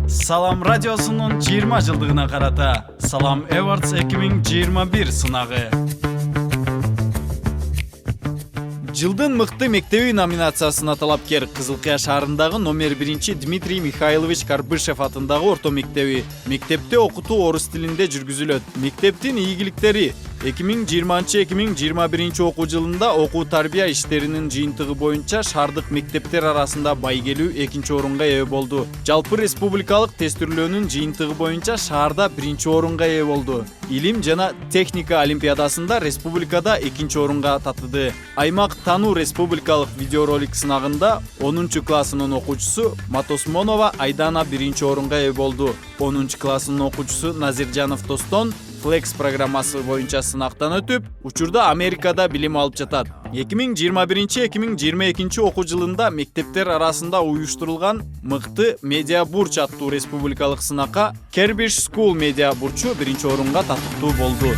Салам радиосунун 20 жылдыгына карата Салам Awards 2021 сынагы. Жылдын мыкты мектеби номинациясына талапкер Кызылкая шаарындагы номер 1 Дмитрий Михайлович Карбышев атындагы орто мектеби. Мектепте окутуу орус тилинде жүргүзүлөт. Мектептин ийгиликтери 2020-2021 окуу жылында окуу тарбия иштеринин жыйынтыгы боюнча шаардык мектептер арасында бай келүү 2-орунга ээ болду. Жалпы республикалык тестирлөөнүн жыйынтыгы боюнча шаарда 1-орунга ээ болду. Илим жана техника олимпиадасында республикада 2-орунга татыды. Аймак тануу республикалык видеоролик сынагында 10-классынын окуучусу Матосмонова Айдана 1-орунга ээ болду. 10-классынын окуучусу Назиржанов Достон Flex программасы боюнча сынактан өтүп, учурда Америкада билим алып жатат. 2021-2022 окуу жылында мектептер арасында уюштурулган мыкты медиа бурч аттуу республикалык сынакка Kerbish School медиа бурчу 1-орунга татыктуу болду.